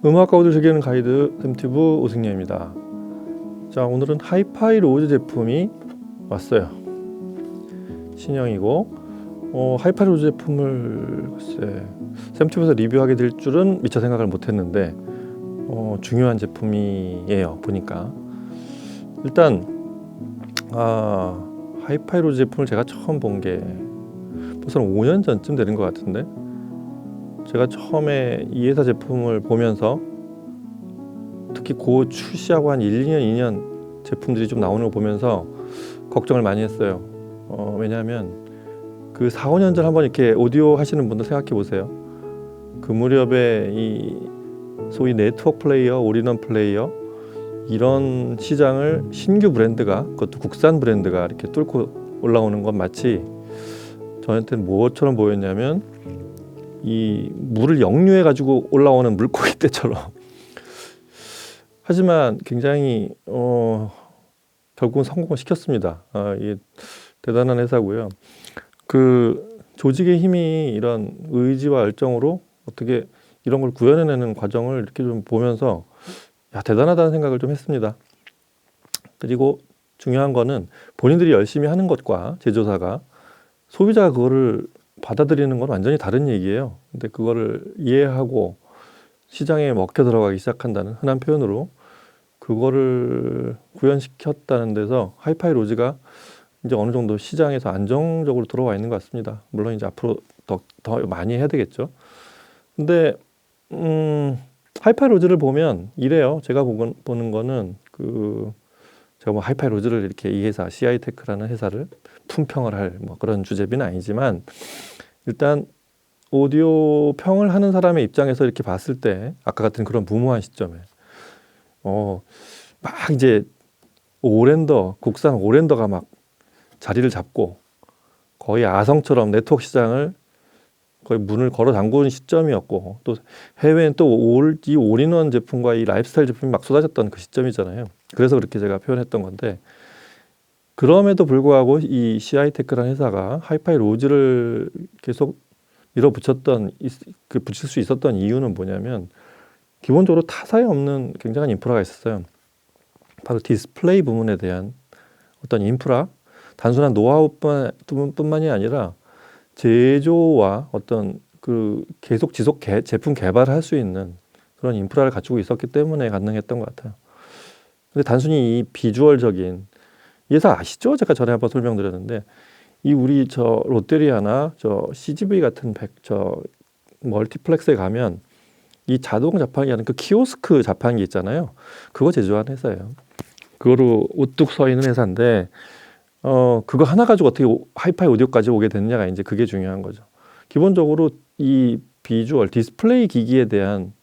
음악과 오디오 즐기는 가이드 샘튜브 오승려입니다. 자, 오늘은 하이파이 로즈 제품이 왔어요. 신형이고 하이파이 로즈 제품을 글쎄 샘튜브에서 리뷰하게 될 줄은 미처 생각을 못했는데 중요한 제품이에요. 보니까 일단 하이파이 로즈 제품을 제가 처음 본 게 벌써 5년 전쯤 되는 것 같은데, 제가 처음에 이 회사 제품을 보면서 특히 고 출시하고 한 1, 2년, 2년 제품들이 좀 나오는 거 보면서 걱정을 많이 했어요. 왜냐하면 그 4, 5년 전 한번 이렇게 오디오 하시는 분들 생각해 보세요. 그 무렵에 이 소위 네트워크 플레이어, 올인원 플레이어 이런 시장을 신규 브랜드가, 그것도 국산 브랜드가 이렇게 뚫고 올라오는 건 마치 저한테는 뭐처럼 보였냐면 이 물을 역류해 가지고 올라오는 물고기 떼처럼. 하지만 굉장히 결국은 성공을 시켰습니다. 이게 대단한 회사고요. 그 조직의 힘이 이런 의지와 열정으로 어떻게 이런 걸 구현해내는 과정을 이렇게 좀 보면서 대단하다는 생각을 좀 했습니다. 그리고 중요한 거는 본인들이 열심히 하는 것과 제조사가, 소비자가 그거를 받아들이는 건 완전히 다른 얘기예요. 근데 그거를 이해하고 시장에 먹혀 들어가기 시작한다는, 흔한 표현으로 그거를 구현시켰다는 데서 하이파이 로즈가 이제 어느 정도 시장에서 안정적으로 들어와 있는 것 같습니다. 물론 이제 앞으로 더 많이 해야 되겠죠. 근데 하이파이 로즈를 보면 이래요. 제가 보는 거는 제가 뭐 하이파이 로즈를 이렇게 이 회사 CI테크라는 회사를 품평을 할 뭐 그런 주제비는 아니지만, 일단 오디오 평을 하는 사람의 입장에서 이렇게 봤을 때 아까 같은 그런 무모한 시점에 막 이제 국산 오랜더가 막 자리를 잡고 거의 아성처럼 네트워크 시장을 거의 문을 걸어 잠그는 시점이었고, 또 해외엔 또 이 올인원 제품과 이 라이프스타일 제품이 막 쏟아졌던 그 시점이잖아요. 그래서 그렇게 제가 표현했던 건데, 그럼에도 불구하고 이 CI테크라는 회사가 하이파이 로즈를 계속 붙일 수 있었던 이유는 뭐냐면, 기본적으로 타사에 없는 굉장한 인프라가 있었어요. 바로 디스플레이 부문에 대한 어떤 인프라, 단순한 노하우뿐만이 아니라 제조와 어떤 계속 지속 제품 개발을 할 수 있는 그런 인프라를 갖추고 있었기 때문에 가능했던 것 같아요. 근데 단순히 이 비주얼적인, 이 회사 아시죠? 제가 전에 한번 설명드렸는데, 우리 롯데리아나 CGV 같은 멀티플렉스에 가면 이 자동 자판기 하는 그 키오스크 자판기 있잖아요. 그거 제조한 회사예요. 그거로 우뚝 서 있는 회사인데, 그거 하나 가지고 어떻게 하이파이 오디오까지 오게 됐냐가 이제 그게 중요한 거죠. 기본적으로 이 비주얼 디스플레이 기기에 대한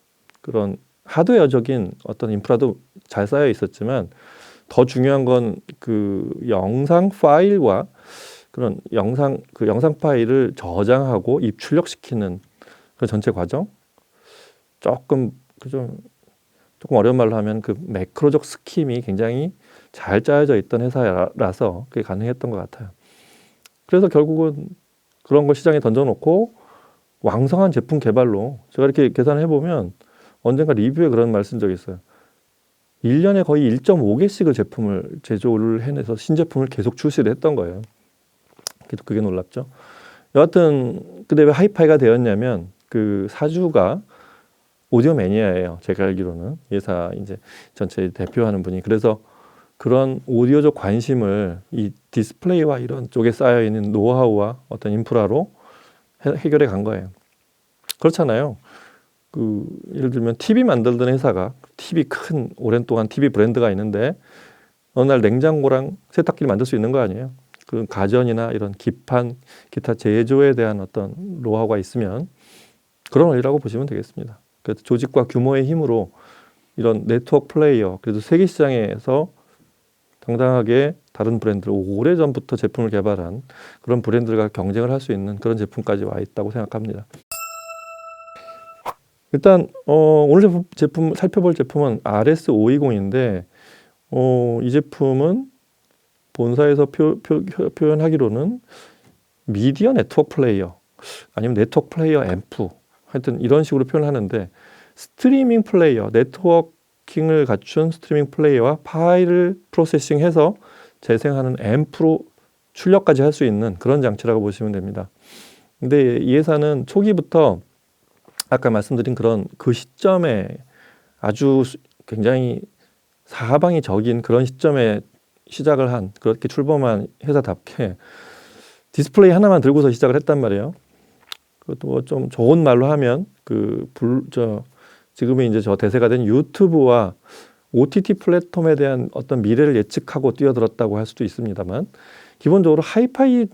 그런 하드웨어적인 어떤 인프라도 잘 쌓여 있었지만, 더 중요한 건 그 영상 파일과 그런 영상 파일을 저장하고 입출력시키는 그 전체 과정, 조금 어려운 말로 하면 그 매크로적 스킴이 굉장히 잘 짜여져 있던 회사라서 그게 가능했던 것 같아요. 그래서 결국은 그런 걸 시장에 던져놓고 왕성한 제품 개발로, 제가 이렇게 계산을 해보면 언젠가 리뷰에 그런 말씀 적이 있어요. 1년에 거의 1.5개씩을 제품을 제조를 해내서 신제품을 계속 출시를 했던 거예요. 그게 놀랍죠. 여하튼 근데 왜 하이파이가 되었냐면, 그 사주가 오디오 매니아예요. 제가 알기로는 회사 이제 전체 대표하는 분이. 그래서 그런 오디오적 관심을 이 디스플레이와 이런 쪽에 쌓여 있는 노하우와 어떤 인프라로 해결해 간 거예요. 그렇잖아요. 예를 들면 TV 만들던 회사가 오랜 동안 TV 브랜드가 있는데 어느 날 냉장고랑 세탁기를 만들 수 있는 거 아니에요. 그 가전이나 이런 기타 제조에 대한 어떤 노하우가 있으면 그런 원리라고 보시면 되겠습니다. 그래서 조직과 규모의 힘으로 이런 네트워크 플레이어, 그래도 세계 시장에서 당당하게 다른 브랜드를 오래전부터 제품을 개발한 그런 브랜드가 경쟁을 할 수 있는 그런 제품까지 와 있다고 생각합니다. 일단 오늘 살펴볼 제품은 RS520인데, 이 제품은 본사에서 표현하기로는 미디어 네트워크 플레이어, 아니면 네트워크 플레이어 앰프, 하여튼 이런 식으로 표현하는데, 스트리밍 플레이어, 네트워킹을 갖춘 스트리밍 플레이어와 파일을 프로세싱해서 재생하는 앰프로 출력까지 할 수 있는 그런 장치라고 보시면 됩니다. 근데 이 회사는 초기부터 아까 말씀드린 그런 그 시점에 아주 굉장히 사방이 적인 그런 시점에 시작을 한, 그렇게 출범한 회사답게 디스플레이 하나만 들고서 시작을 했단 말이에요. 그것도 뭐 좀 좋은 말로 하면 지금의 이제 저 대세가 된 유튜브와 OTT 플랫폼에 대한 어떤 미래를 예측하고 뛰어들었다고 할 수도 있습니다만, 기본적으로 하이파이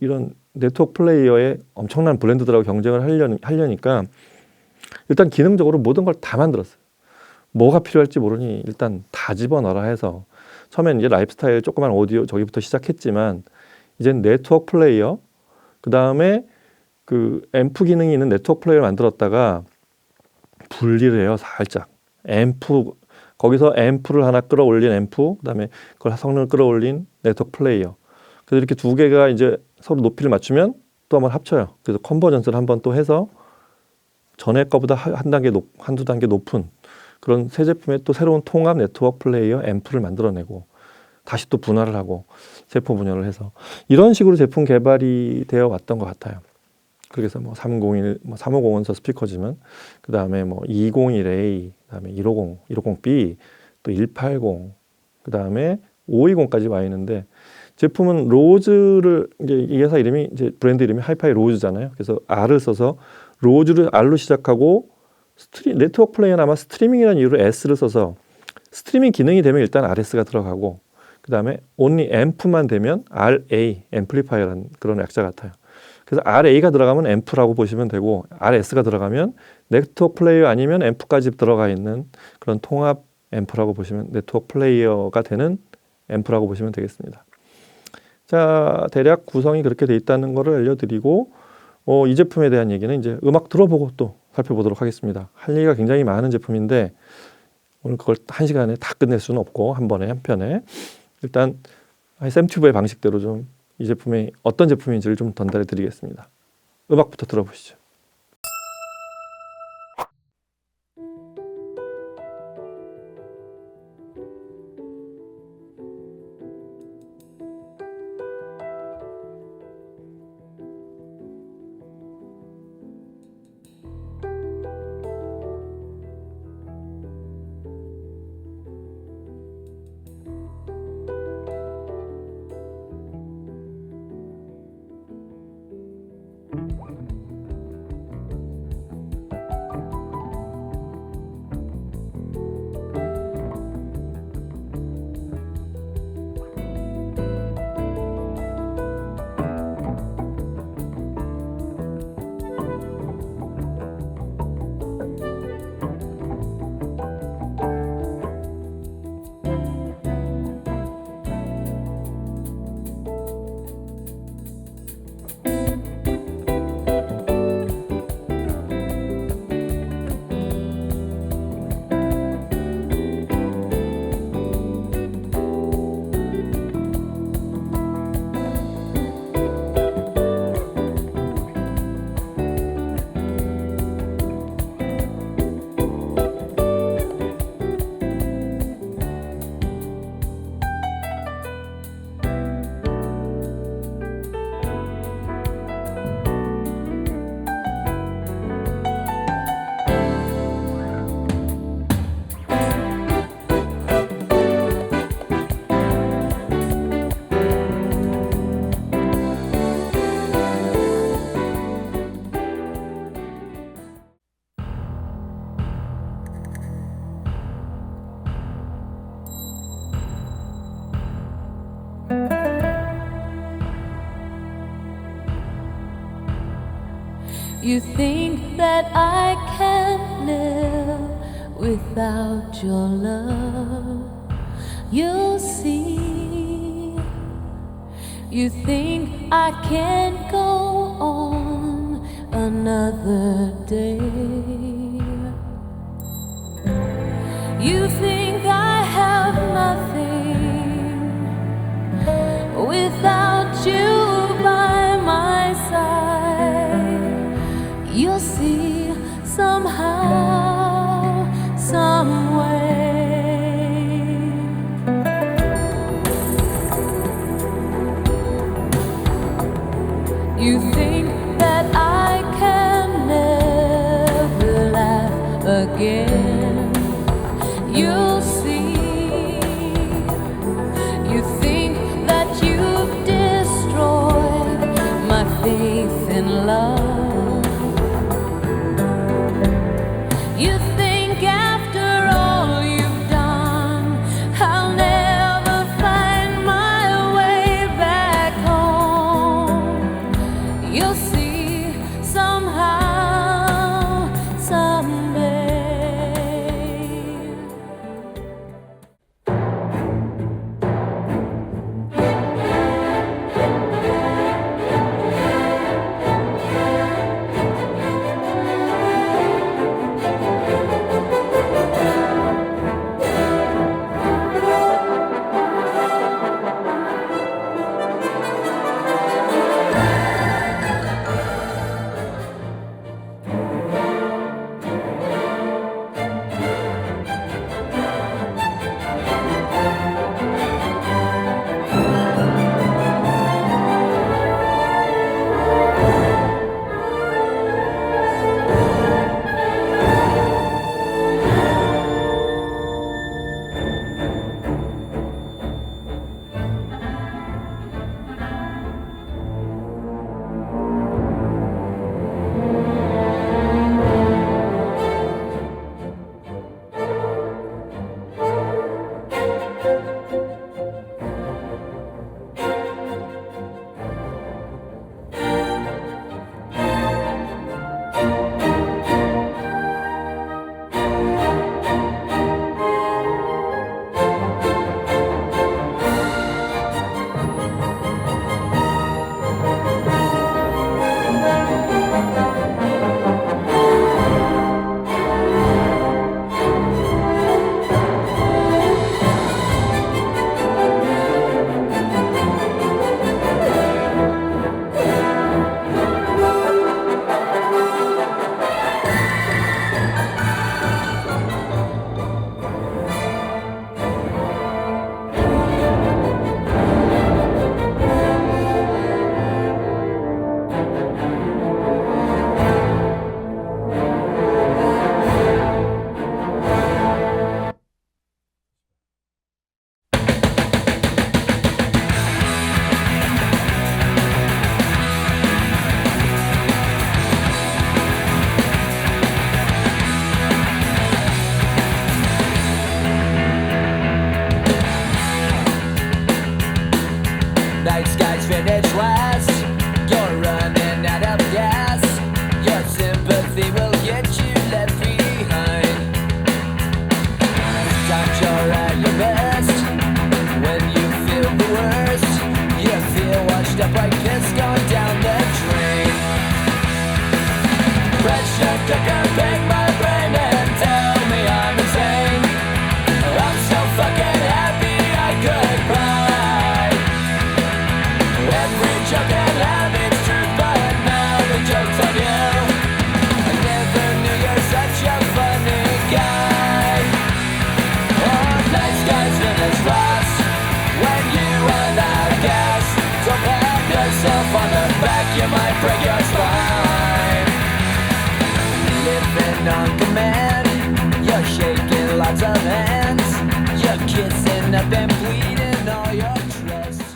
이런 네트워크 플레이어의 엄청난 브랜드들하고 경쟁을 하려니까 일단 기능적으로 모든 걸 다 만들었어요. 뭐가 필요할지 모르니 일단 다 집어넣어라 해서 처음엔 이제 라이프스타일 조그만 오디오 저기부터 시작했지만 이젠 네트워크 플레이어, 그 다음에 그 앰프 기능이 있는 네트워크 플레이어를 만들었다가 분리를 해요. 살짝 앰프, 거기서 앰프를 하나 끌어올린 앰프, 그다음에 그걸 성능을 끌어올린 네트워크 플레이어. 그래서 이렇게 두 개가 이제 서로 높이를 맞추면 또 한번 합쳐요. 그래서 컨버전스를 한번 또 해서 전에 거보다 한두 단계 높은 그런 새 제품의 또 새로운 통합 네트워크 플레이어 앰프를 만들어내고 다시 또 분할을 하고 제품 분열을 해서 이런 식으로 제품 개발이 되어 왔던 것 같아요. 그래서 뭐 301, 뭐 3501서 스피커지만 그 다음에 뭐 201A, 그 다음에 150, 150B, 또 180, 그 다음에 520까지 와 있는데 제품은 로즈를 이제 이 회사 이름이 이제 브랜드 이름이 하이파이 로즈잖아요. 그래서 R을 써서 로즈를 R로 시작하고 네트워크 플레이어는 아마 스트리밍이라는 이유로 S를 써서 스트리밍 기능이 되면 일단 RS가 들어가고 그 다음에 only amp만 되면 RA, 앰플리파이어라는 그런 약자 같아요. 그래서 RA가 들어가면 앰프라고 보시면 되고 RS가 들어가면 네트워크 플레이어 아니면 앰프까지 들어가 있는 그런 통합 앰프라고 보시면, 네트워크 플레이어가 되는 앰프라고 보시면 되겠습니다. 자, 대략 구성이 그렇게 돼 있다는 것을 알려드리고 이 제품에 대한 얘기는 이제 음악 들어보고 또 살펴보도록 하겠습니다. 할 얘기가 굉장히 많은 제품인데 오늘 그걸 한 시간에 다 끝낼 수는 없고 한 번에 한 편에 일단 샘튜브의 방식대로 좀 이 제품이 어떤 제품인지를 좀 전달해 드리겠습니다. 음악부터 들어보시죠. You think that I can't live without your love. You'll see. You think I can't go on another day. You think I have nothing without you by my side. You'll see somehow again, you'll see. You think that you've destroyed my faith in love. You think after all you've done, I'll never find my way back home. You'll see somehow, someday. Night skies finish last. You're running out of gas. Your sympathy will get you left behind. Sometimes you're at your best when you feel the worst. You feel washed up like piss going down the drain. Pressure cooker, bang my brain and tell me I'm insane. I'm so fucking happy I could cry. Every joke and have its truth, but now the joke's on you. I never knew you're such a funny guy. Oh, night skies finish last when you run out of gas. So pat yourself on the back, you might break your spine. Living on command, you're shaking lots of hands. You're kissing up and bleeding all your trust.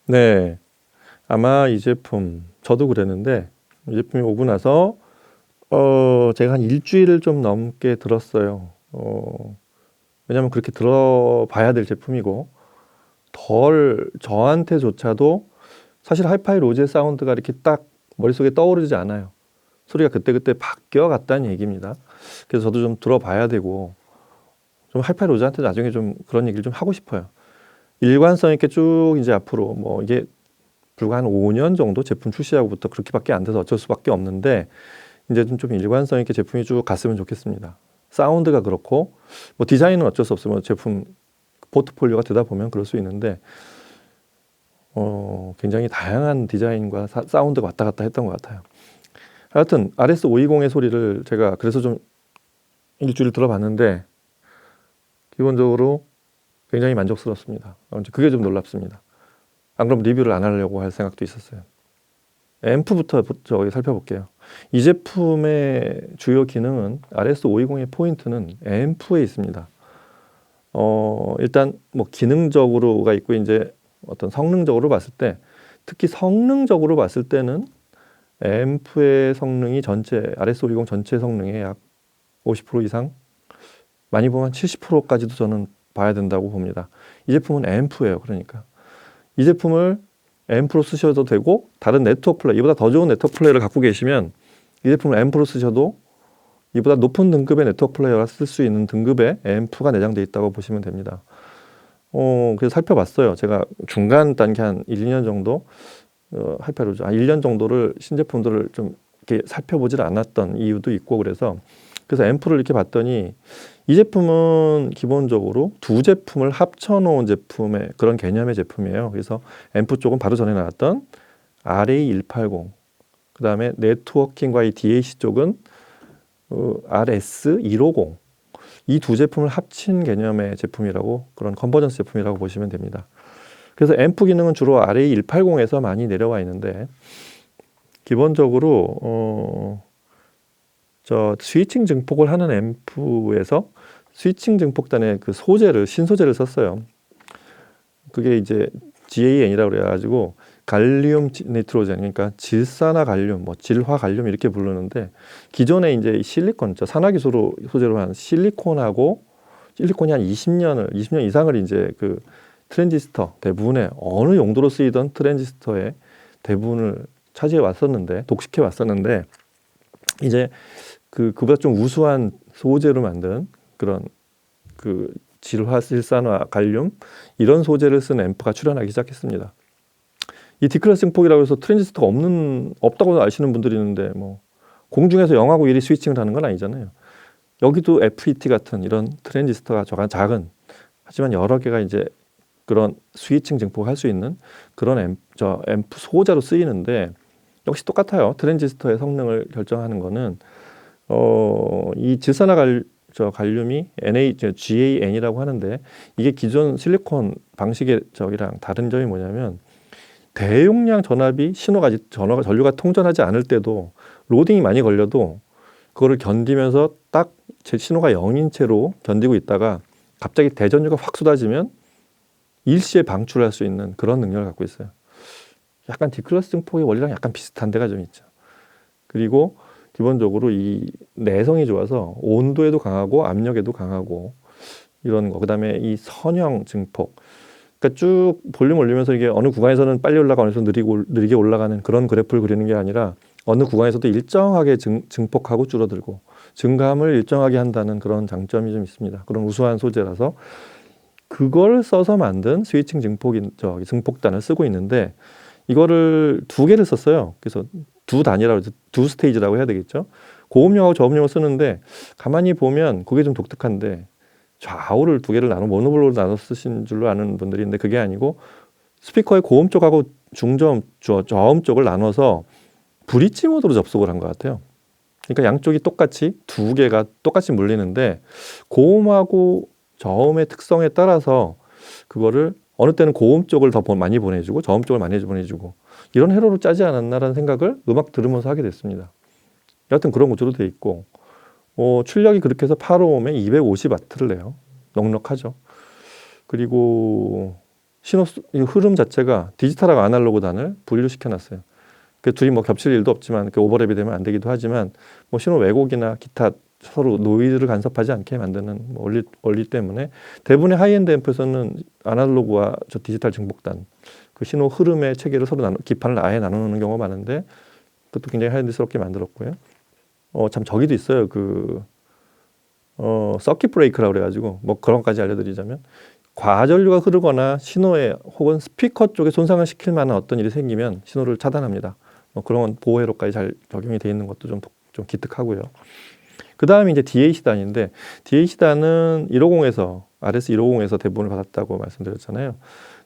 네, 아마 이 제품 저도 그랬는데 이 제품이 오고 나서 제가 한 일주일을 좀 넘게 들었어요. 왜냐하면 그렇게 들어봐야 될 제품이고 덜 저한테조차도 사실 하이파이 로즈의 사운드가 이렇게 딱 머릿속에 떠오르지 않아요. 소리가 그때그때 바뀌어 갔다는 얘기입니다. 그래서 저도 좀 들어봐야 되고 좀 하이파이 로즈한테 나중에 좀 그런 얘기를 좀 하고 싶어요. 일관성 있게 쭉 이제 앞으로 뭐 이게 불과 한 5년 정도 제품 출시하고부터 그렇게밖에 안 돼서 어쩔 수밖에 없는데 이제 좀 일관성 있게 제품이 쭉 갔으면 좋겠습니다. 사운드가 그렇고 뭐 디자인은 어쩔 수 없으면 제품 포트폴리오가 되다 보면 그럴 수 있는데 굉장히 다양한 디자인과 사운드가 왔다 갔다 했던 것 같아요. 하여튼 RS520의 소리를 제가 그래서 좀 일주일 들어봤는데 기본적으로 굉장히 만족스럽습니다. 그게 좀 놀랍습니다. 안 그럼 리뷰를 안 하려고 할 생각도 있었어요. 앰프부터 저기 살펴볼게요. 이 제품의 주요 기능은 RS520의 포인트는 앰프에 있습니다. 일단 뭐 기능적으로가 있고 이제 어떤 성능적으로 봤을 때 특히 성능적으로 봤을 때는 앰프의 성능이 전체 RS520 전체 성능의 약 50% 이상 많이 보면 70%까지도 저는 봐야 된다고 봅니다. 이 제품은 앰프예요. 그러니까 이 제품을 앰프로 쓰셔도 되고 다른 네트워크 플레이 이보다 더 좋은 네트워크 플레이어를 갖고 계시면 이 제품을 앰프로 쓰셔도 이보다 높은 등급의 네트워크 플레이어가 쓸 수 있는 등급의 앰프가 내장되어 있다고 보시면 됩니다. 그래서 살펴봤어요. 제가 중간 단계 한 1, 2년 정도 하이파이 로즈 1년 정도를 신제품들을 좀 이렇게 살펴보질 않았던 이유도 있고 그래서 앰프를 이렇게 봤더니 이 제품은 기본적으로 두 제품을 합쳐놓은 제품의 그런 개념의 제품이에요. 그래서 앰프 쪽은 바로 전에 나왔던 RA180, 그 다음에 네트워킹과의 DAC 쪽은 RS150, 이 두 제품을 합친 개념의 제품이라고 그런 컨버전스 제품이라고 보시면 됩니다. 그래서 앰프 기능은 주로 RA180에서 많이 내려와 있는데 기본적으로 저 스위칭 증폭을 하는 앰프에서 스위칭 증폭단의 그 소재를 신소재를 썼어요. 그게 이제 GAN이라고 그래가지고 갈륨 니트로젠, 그러니까 질산화 갈륨, 뭐 질화 갈륨 이렇게 부르는데 기존에 이제 실리콘, 산화기술로 소재로 한 실리콘이 한 20년 이상을 이제 그 트랜지스터 대부분의 어느 용도로 쓰이던 트랜지스터의 대부분을 차지해 왔었는데 독식해 왔었는데 이제 그보다 좀 우수한 소재로 만든 그런 그 질화, 질산화, 갈륨 이런 소재를 쓴 앰프가 출현하기 시작했습니다. 이 디클래스 증폭이라고 해서 트랜지스터가 없다고 아시는 분들이 있는데 뭐 공중에서 0하고 1이 스위칭을 하는 건 아니잖아요. 여기도 FET 같은 이런 트랜지스터가 작은 하지만 여러 개가 이제 그런 스위칭 증폭을 할 수 있는 그런 앰프 소재로 쓰이는데 역시 똑같아요. 트랜지스터의 성능을 결정하는 거는 이 질산화 갈륨이 GAN이라고 하는데 이게 기존 실리콘 방식의 저기랑 다른 점이 뭐냐면 대용량 전압이 전류가 통전하지 않을 때도 로딩이 많이 걸려도 그거를 견디면서 딱 제 신호가 0인 채로 견디고 있다가 갑자기 대전류가 확 쏟아지면 일시에 방출할 수 있는 그런 능력을 갖고 있어요. 약간 디클래스 증폭의 원리랑 약간 비슷한 데가 좀 있죠. 그리고 기본적으로 이 내성이 좋아서 온도에도 강하고 압력에도 강하고 이런 거. 그다음에 이 선형 증폭. 그러니까 쭉 볼륨 올리면서 이게 어느 구간에서는 빨리 올라가 어느 데서 느리게 올라가는 그런 그래프를 그리는 게 아니라 어느 구간에서도 일정하게 증폭하고 줄어들고 증감을 일정하게 한다는 그런 장점이 좀 있습니다. 그런 우수한 소재라서 그걸 써서 만든 스위칭 증폭단을 쓰고 있는데 이거를 두 개를 썼어요. 그래서 두 단위라고 해서 두 스테이지라고 해야 되겠죠. 고음용하고 저음용을 쓰는데 가만히 보면 그게 좀 독특한데 좌우를 두 개를 모노블록으로 나눠 쓰신 줄로 아는 분들이 있는데 그게 아니고 스피커의 고음 쪽하고 중저음, 저음 쪽을 나눠서 브릿지 모드로 접속을 한 것 같아요. 그러니까 양쪽이 똑같이 두 개가 똑같이 물리는데 고음하고 저음의 특성에 따라서 그거를 어느 때는 고음 쪽을 더 많이 보내주고 저음 쪽을 많이 보내주고 이런 회로로 짜지 않았나라는 생각을 음악 들으면서 하게 됐습니다. 여하튼 그런 구조로 돼 있고 출력이 그렇게 해서 8옴에 250W를 내요. 넉넉하죠. 그리고 이 흐름 자체가 디지털하고 아날로그 단을 분류시켜 놨어요. 그 둘이 뭐 겹칠 일도 없지만 그 오버랩이 되면 안 되기도 하지만 뭐 신호 왜곡이나 기타 서로 노이즈를 간섭하지 않게 만드는 뭐 원리 때문에 대부분의 하이엔드 앰프에서는 아날로그와 저 디지털 증폭단 그 신호 흐름의 체계를 서로 기판을 아예 나누는 경우가 많은데 그것도 굉장히 하이엔드스럽게 만들었고요. 참 저기도 있어요. 서킷 브레이크라고 그래가지고 뭐 그런 것까지 알려드리자면 과전류가 흐르거나 신호에 혹은 스피커 쪽에 손상을 시킬 만한 어떤 일이 생기면 신호를 차단합니다. 뭐 그런 보호회로까지 잘 적용이 되어 있는 것도 좀 기특하고요. 그 다음에 이제 DAC단인데 DAC단은 150에서 RS150에서 대부분을 받았다고 말씀드렸잖아요.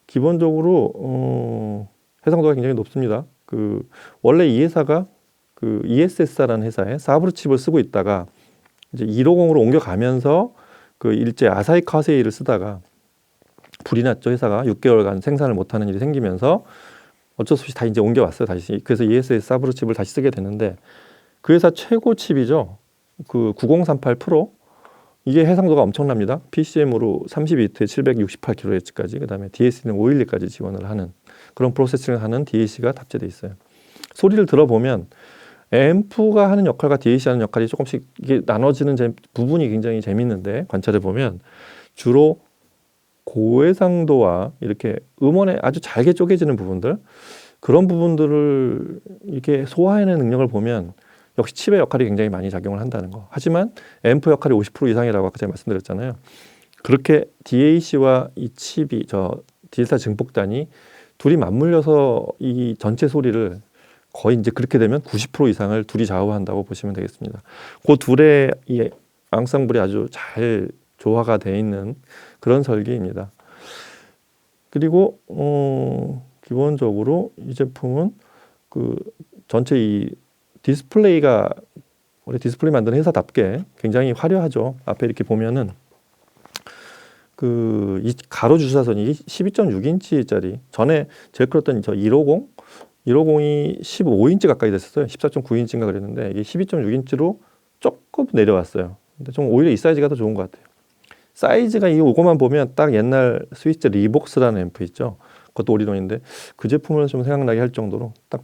기본적으로 해상도가 굉장히 높습니다. 원래 이 회사가 ESS라는 회사에 사브르 칩을 쓰고 있다가 이제 150으로 옮겨가면서 일제 아사히 카세이를 쓰다가 불이 났죠. 회사가 6개월간 생산을 못하는 일이 생기면서 어쩔 수 없이 다 이제 옮겨왔어요. 다시. 그래서 ESS 사브르 칩을 다시 쓰게 됐는데 그 회사 최고 칩이죠. 9038 프로 이게 해상도가 엄청납니다. PCM으로 32비트에 768kHz까지 그다음에 DAC는 512까지 지원을 하는 그런 프로세싱을 하는 DAC가 탑재되어 있어요. 소리를 들어보면 앰프가 하는 역할과 DAC 하는 역할이 조금씩 이게 나눠지는 부분이 굉장히 재밌는데 관찰해 보면 주로 고해상도와 이렇게 음원에 아주 잘게 쪼개지는 부분들 그런 부분들을 이렇게 소화해내는 능력을 보면 역시 칩의 역할이 굉장히 많이 작용을 한다는 거. 하지만 앰프 역할이 50% 이상이라고 아까 제가 말씀드렸잖아요. 그렇게 DAC와 이 칩이 디지털 증폭단이 둘이 맞물려서 이 전체 소리를 거의 이제 그렇게 되면 90% 이상을 둘이 좌우한다고 보시면 되겠습니다. 그 둘의 이 앙상블이 아주 잘 조화가 되어 있는 그런 설계입니다. 그리고 기본적으로 이 제품은 전체 이 디스플레이가 원래 디스플레이 만드는 회사답게 굉장히 화려하죠. 앞에 이렇게 보면은 이 가로 주사선이 12.6인치짜리 전에 제일 클었던 저 150이 15인치 가까이 됐었어요. 14.9인치인가 그랬는데 이게 12.6인치로 조금 내려왔어요. 근데 좀 오히려 이 사이즈가 더 좋은 것 같아요. 사이즈가 이거만 보면 딱 옛날 스위스 리복스라는 앰프 있죠. 그것도 오리론인데 그 제품을 좀 생각나게 할 정도로 딱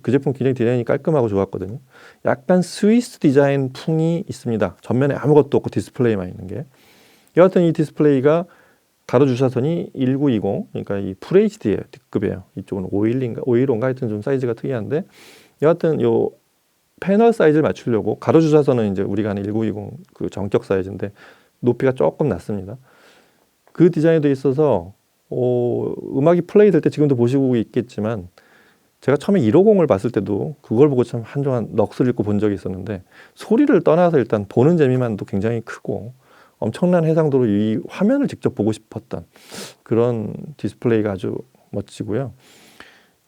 그 제품 굉장히 디자인이 깔끔하고 좋았거든요. 약간 스위스 디자인 풍이 있습니다. 전면에 아무것도 없고 디스플레이만 있는 게. 여하튼 이 디스플레이가 가로 주사선이 1920 그러니까 이 풀 HD예요. D급이에요. 이쪽은 515인가 하여튼 좀 사이즈가 특이한데 여하튼 요 패널 사이즈를 맞추려고 가로 주사선은 이제 우리가 하는 1920 정격 사이즈인데 높이가 조금 낮습니다. 그 디자인에 돼 있어서 음악이 플레이 될 때 지금도 보시고 있겠지만 제가 처음에 150을 봤을 때도 그걸 보고 참 한동안 넋을 잃고 본 적이 있었는데 소리를 떠나서 일단 보는 재미만도 굉장히 크고 엄청난 해상도로 이 화면을 직접 보고 싶었던 그런 디스플레이가 아주 멋지고요.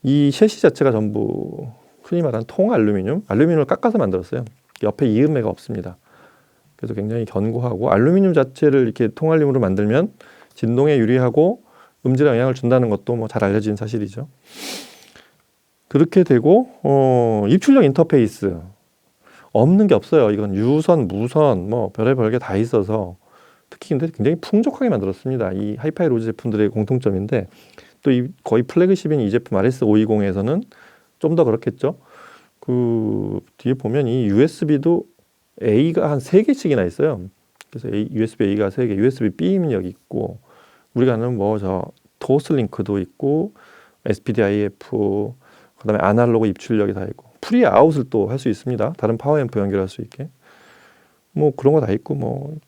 이 셰시 자체가 전부 흔히 말하는 통 알루미늄을 깎아서 만들었어요. 옆에 이음매가 없습니다. 그래서 굉장히 견고하고 알루미늄 자체를 이렇게 통알루미늄으로 만들면 진동에 유리하고 음질에 영향을 준다는 것도 뭐 잘 알려진 사실이죠. 그렇게 되고 입출력 인터페이스 없는 게 없어요. 이건 유선, 무선 뭐 별의별 게 다 있어서 특히 근데 굉장히 풍족하게 만들었습니다. 이 하이파이 로즈 제품들의 공통점인데 또 거의 플래그십인 이 제품 RS520에서는 좀 더 그렇겠죠. 뒤에 보면 이 USB도 A가 한 3개씩이나 있어요. 그래서 USB A가 3개, USB B 입력이 있고 우리가 아는 토스링크도 있고 SPDIF 그다음에 아날로그 입출력이 다 있고 프리 아웃을 또 할 수 있습니다. 다른 파워앰프 연결할 수 있게 뭐 그런 거 다 있고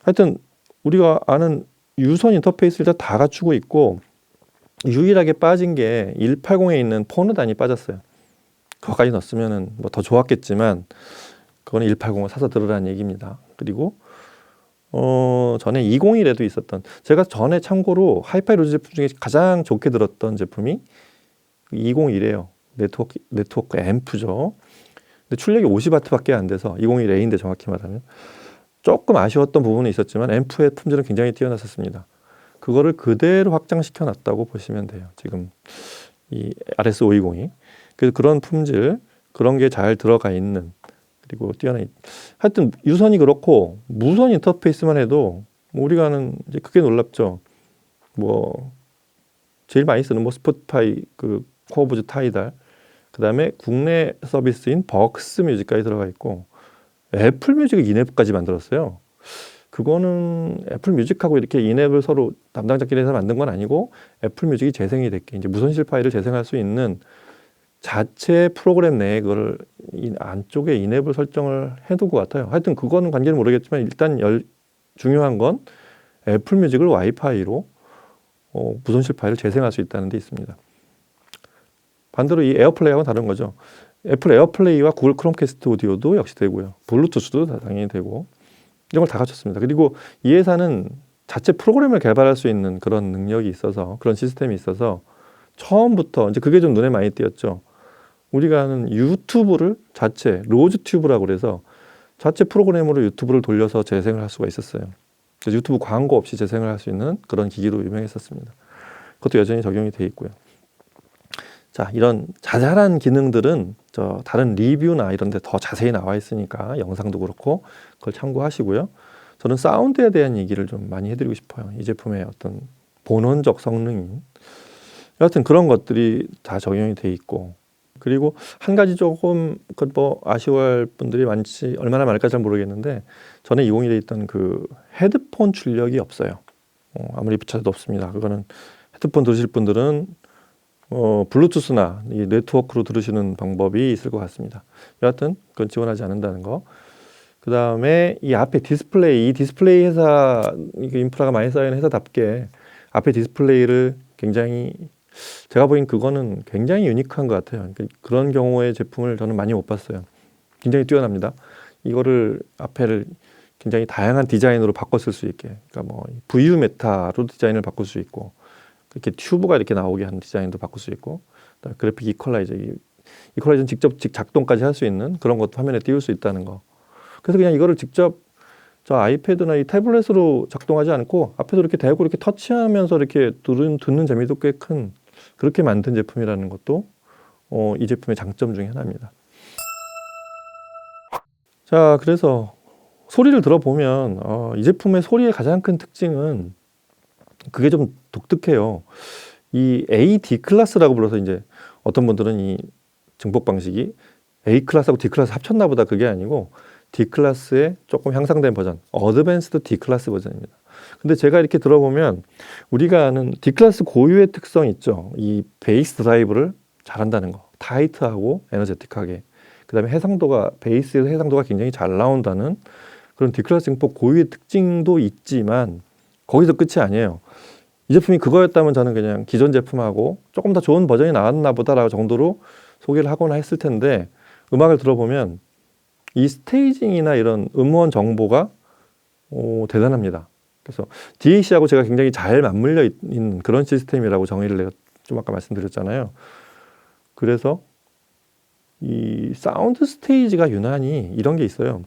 하여튼 우리가 아는 유선 인터페이스를 다 갖추고 있고 유일하게 빠진 게 180에 있는 포너 단이 빠졌어요. 그거까지 넣었으면은 더 좋았겠지만 그거는 180을 사서 들으라는 얘기입니다. 그리고 전에 201에도 있었던 제가 전에 참고로 하이파이 로즈 제품 중에 가장 좋게 들었던 제품이 201이에요. 네트워크 앰프죠. 근데 출력이 50W밖에 안 돼서 201A인데 정확히 말하면 조금 아쉬웠던 부분이 있었지만 앰프의 품질은 굉장히 뛰어났었습니다. 그거를 그대로 확장시켜 놨다고 보시면 돼요. 지금 이 RS520이. 그래서 그런 품질, 그런 게 잘 들어가 있는 그리고 하여튼 유선이 그렇고 무선 인터페이스만 해도 우리가 아는 이제 크게 놀랍죠. 제일 많이 쓰는 뭐 스포티파이, 그 코어 오브 타이달, 그다음에 국내 서비스인 벅스 뮤직까지 들어가 있고 애플 뮤직을 인앱까지 만들었어요. 그거는 애플 뮤직하고 이렇게 인앱을 서로 담당자끼리 해서 만든 건 아니고 애플 뮤직이 재생이 됐게 이제 무손실 파일을 재생할 수 있는 자체 프로그램 내에 그걸 이 안쪽에 인앱을 설정을 해둔 것 같아요. 하여튼 그거는 관계는 모르겠지만 일단 중요한 건 애플 뮤직을 와이파이로 무손실 파일을 재생할 수 있다는 데 있습니다. 반대로 이 에어플레이하고는 다른 거죠. 애플 에어플레이와 구글 크롬캐스트 오디오도 역시 되고요. 블루투스도 당연히 되고 이런 걸 다 갖췄습니다. 그리고 이 회사는 자체 프로그램을 개발할 수 있는 그런 능력이 있어서 그런 시스템이 있어서 처음부터 이제 그게 좀 눈에 많이 띄었죠. 우리가 하는 유튜브를 자체 로즈튜브라고 그래서 자체 프로그램으로 유튜브를 돌려서 재생을 할 수가 있었어요. 그래서 유튜브 광고 없이 재생을 할 수 있는 그런 기기로 유명했었습니다. 그것도 여전히 적용이 돼 있고요. 자, 이런 자잘한 기능들은 저 다른 리뷰나 이런 데 더 자세히 나와 있으니까 영상도 그렇고 그걸 참고하시고요. 저는 사운드에 대한 얘기를 좀 많이 해드리고 싶어요. 이 제품의 어떤 본원적 성능인 여하튼 그런 것들이 다 적용이 돼 있고 그리고 한 가지 조금 뭐 아쉬워할 분들이 얼마나 많을까 잘 모르겠는데 전에 이공이 돼 있던 그 헤드폰 출력이 없어요. 아무리 붙여도 없습니다. 그거는 헤드폰 들으실 분들은 블루투스나 이 네트워크로 들으시는 방법이 있을 것 같습니다. 여하튼 그건 지원하지 않는다는 거. 그 다음에 이 앞에 디스플레이, 이 디스플레이 회사, 이게 인프라가 많이 쌓이는 회사답게 앞에 디스플레이를 굉장히 제가 보기엔 그거는 굉장히 유니크한 것 같아요. 그런 경우의 제품을 저는 많이 못 봤어요. 굉장히 뛰어납니다. 이거를 앞에를 굉장히 다양한 디자인으로 바꿔 쓸 수 있게, 그러니까 뭐 VU 메타로 디자인을 바꿀 수 있고, 이렇게 튜브가 이렇게 나오게 하는 디자인도 바꿀 수 있고, 그래픽 이퀄라이저는 직접 작동까지 할 수 있는 그런 것도 화면에 띄울 수 있다는 거. 그래서 그냥 이거를 직접 저 아이패드나 이 태블릿으로 작동하지 않고 앞에서 이렇게 대고 이렇게 터치하면서 이렇게 듣는 재미도 꽤 큰 그렇게 만든 제품이라는 것도 이 제품의 장점 중에 하나입니다. 자, 그래서 소리를 들어보면 이 제품의 소리의 가장 큰 특징은 그게 좀 독특해요. 이 AD 클래스라고 불러서 이제 어떤 분들은 이 증폭 방식이 A 클래스하고 D 클래스 합쳤나 보다 그게 아니고 D 클래스의 조금 향상된 버전, 어드밴스드 D 클래스 버전입니다. 근데 제가 이렇게 들어보면 우리가 아는 D 클래스 고유의 특성 있죠. 이 베이스 드라이브를 잘한다는 거, 타이트하고 에너제틱하게. 그다음에 베이스에서 해상도가 굉장히 잘 나온다는 그런 D 클래스 증폭 고유의 특징도 있지만 거기서 끝이 아니에요. 이 제품이 그거였다면 저는 그냥 기존 제품하고 조금 더 좋은 버전이 나왔나 보다라고 정도로 소개를 하거나 했을 텐데 음악을 들어보면 이 스테이징이나 이런 음원 정보가 대단합니다. 그래서 DAC하고 제가 굉장히 잘 맞물려 있는 그런 시스템이라고 정의를 내가 좀 아까 말씀드렸잖아요. 그래서 이 사운드 스테이지가 유난히 이런 게 있어요.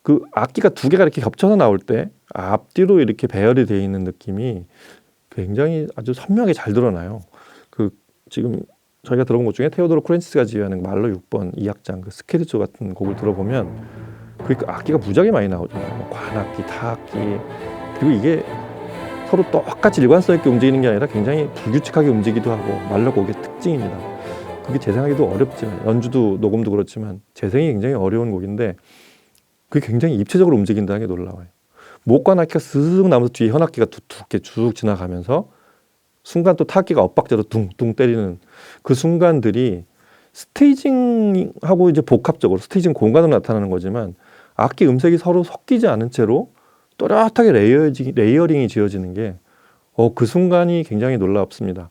그 악기가 두 개가 이렇게 겹쳐서 나올 때 앞뒤로 이렇게 배열이 되어 있는 느낌이 굉장히 아주 선명하게 잘 드러나요. 그 지금 저희가 들어본 것 중에 테오도르 쿠렌치스가 지휘하는 말로 6번 2악장 그 스케르초 같은 곡을 들어보면 그 악기가 무지하게 많이 나오죠. 뭐 관악기, 타악기. 그리고 이게 서로 똑같이 일관성 있게 움직이는 게 아니라 굉장히 불규칙하게 움직이기도 하고 말로 곡의 특징입니다. 그게 재생하기도 어렵지만 연주도 녹음도 그렇지만 재생이 굉장히 어려운 곡인데 그게 굉장히 입체적으로 움직인다는 게 놀라워요. 목관 악기가 쓱 나면서 뒤에 현악기가 두껍게 쭉 지나가면서 순간 또 타악기가 엇박자로 둥둥 때리는 그 순간들이 스테이징하고 이제 복합적으로 스테이징 공간으로 나타나는 거지만 악기 음색이 서로 섞이지 않은 채로 또렷하게 레이어링이 지어지는 게 그 순간이 굉장히 놀랍습니다.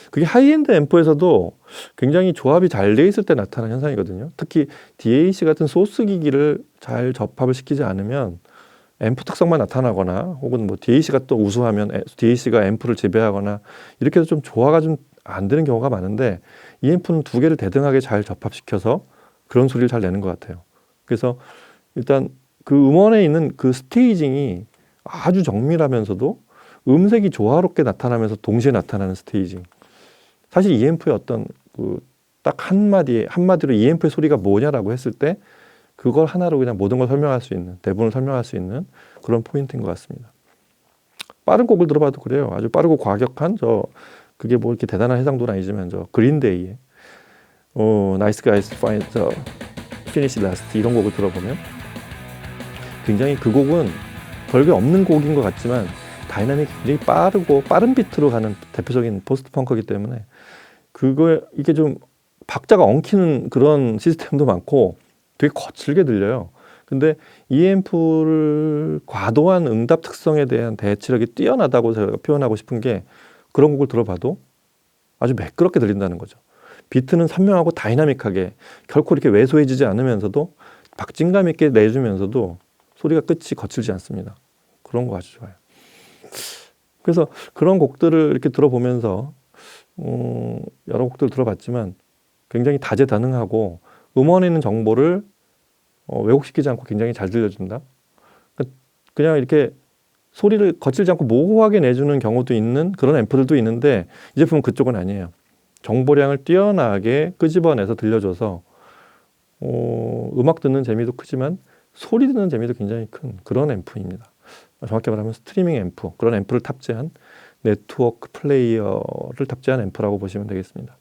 그게 하이엔드 앰프에서도 굉장히 조합이 잘 돼 있을 때 나타나는 현상이거든요. 특히 DAC 같은 소스 기기를 잘 접합을 시키지 않으면 앰프 특성만 나타나거나 혹은 뭐 DAC가 또 우수하면 DAC가 앰프를 지배하거나 이렇게 해서 좀 조화가 좀 안 되는 경우가 많은데 이 앰프는 두 개를 대등하게 잘 접합시켜서 그런 소리를 잘 내는 것 같아요. 그래서 일단 그 음원에 있는 그 스테이징이 아주 정밀하면서도 음색이 조화롭게 나타나면서 동시에 나타나는 스테이징. 사실 이 앰프의 어떤 그 딱 한마디로 이 앰프의 소리가 뭐냐라고 했을 때 그걸 하나로 그냥 모든 걸 설명할 수 있는, 대본을 설명할 수 있는 그런 포인트인 것 같습니다. 빠른 곡을 들어봐도 그래요. 아주 빠르고 과격한 그게 뭐 이렇게 대단한 해상도는 아니지만 저 그린데이의 나이스 가이스 파인 저 피니시 라스트 이런 곡을 들어보면 굉장히 그 곡은 별게 없는 곡인 것 같지만 다이나믹이 굉장히 빠르고 빠른 비트로 가는 대표적인 포스트 펑크이기 때문에 그거 이게 좀 박자가 엉키는 그런 시스템도 많고 되게 거칠게 들려요. 근데 이 앰프를 과도한 응답 특성에 대한 대치력이 뛰어나다고 제가 표현하고 싶은 게 그런 곡을 들어봐도 아주 매끄럽게 들린다는 거죠. 비트는 선명하고 다이나믹하게 결코 이렇게 왜소해지지 않으면서도 박진감 있게 내주면서도 소리가 끝이 거칠지 않습니다. 그런 거 아주 좋아요. 그래서 그런 곡들을 이렇게 들어보면서 여러 곡들을 들어봤지만 굉장히 다재다능하고 음원에 있는 정보를 왜곡시키지 않고 굉장히 잘 들려준다. 그냥 이렇게 소리를 거칠지 않고 모호하게 내주는 경우도 있는 그런 앰프들도 있는데 이 제품은 그쪽은 아니에요. 정보량을 뛰어나게 끄집어내서 들려줘서 음악 듣는 재미도 크지만 소리 듣는 재미도 굉장히 큰 그런 앰프입니다. 정확히 말하면 스트리밍 앰프, 그런 앰프를 탑재한 네트워크 플레이어를 탑재한 앰프라고 보시면 되겠습니다.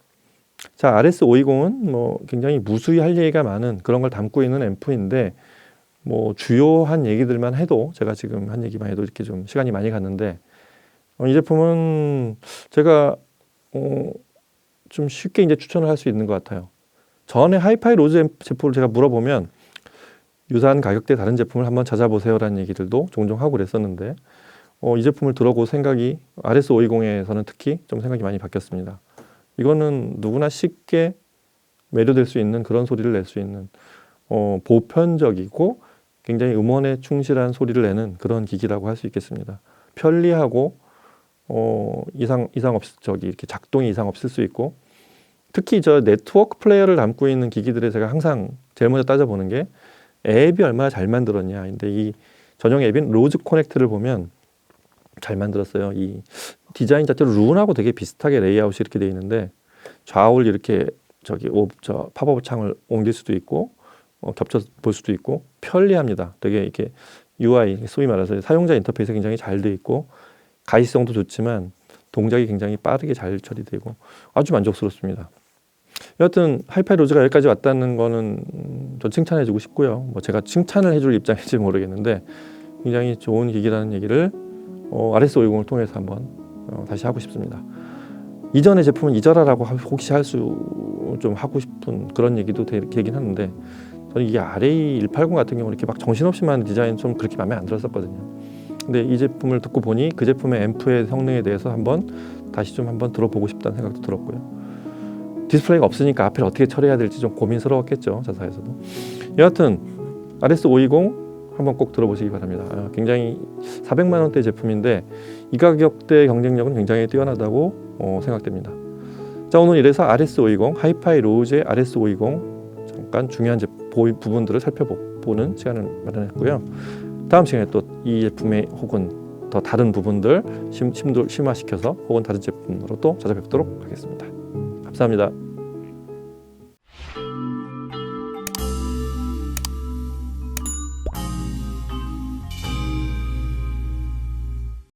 자, RS520은 뭐 굉장히 무수히 할 얘기가 많은 그런 걸 담고 있는 앰프인데 뭐 주요한 얘기들만 해도 제가 지금 한 얘기만 해도 이렇게 좀 시간이 많이 갔는데 이 제품은 제가 좀 쉽게 이제 추천을 할 수 있는 것 같아요. 전에 하이파이 로즈 제품을 제가 물어보면 유사한 가격대 다른 제품을 한번 찾아보세요라는 얘기들도 종종 하고 그랬었는데 이 제품을 들어보고 생각이 RS520에서는 특히 좀 생각이 많이 바뀌었습니다. 이거는 누구나 쉽게 매료될 수 있는 그런 소리를 낼 수 있는 보편적이고 굉장히 음원에 충실한 소리를 내는 그런 기기라고 할 수 있겠습니다. 편리하고 이상 없이 이렇게 작동이 이상 없을 수 있고 특히 저 네트워크 플레이어를 담고 있는 기기들에 제가 항상 제일 먼저 따져보는 게 앱이 얼마나 잘 만들었냐. 근데 이 전용 앱인 로즈 커넥트를 보면 잘 만들었어요. 이 디자인 자체로 룬하고 되게 비슷하게 레이아웃이 이렇게 돼 있는데 좌우를 이렇게 저 팝업 창을 옮길 수도 있고 겹쳐 볼 수도 있고 편리합니다. 되게 이렇게 UI 소위 말해서 사용자 인터페이스 굉장히 잘 돼 있고 가시성도 좋지만 동작이 굉장히 빠르게 잘 처리되고 아주 만족스럽습니다. 여하튼 하이파이 로즈가 여기까지 왔다는 거는 전 칭찬해주고 싶고요. 뭐 제가 칭찬을 해줄 입장인지 모르겠는데 굉장히 좋은 기기라는 얘기를 RS520을 통해서 한번 다시 하고 싶습니다. 이전의 제품은 잊어라라고 혹시 할 수 좀 하고 싶은 그런 얘기도 되긴 하는데 저는 이게 RA180 같은 경우는 이렇게 막 정신없이 만든 디자인 좀 그렇게 마음에 안 들었었거든요. 근데 이 제품을 듣고 보니 그 제품의 앰프의 성능에 대해서 다시 좀 한번 들어보고 싶다는 생각도 들었고요. 디스플레이가 없으니까 앞을 어떻게 처리해야 될지 좀 고민스러웠겠죠, 자사에서도. 여하튼 RS520 한번 꼭 들어보시기 바랍니다. 굉장히 400만 원대 제품인데 이 가격대 경쟁력은 굉장히 뛰어나다고 생각됩니다. 자, 오늘 이래서 RS520 하이파이 로즈의 RS520 잠깐 중요한 부분들을 살펴보는 시간을 마련했고요. 다음 시간에 또 이 제품의 혹은 더 다른 부분들 심화시켜서 혹은 다른 제품으로 또 찾아뵙도록 하겠습니다. 감사합니다.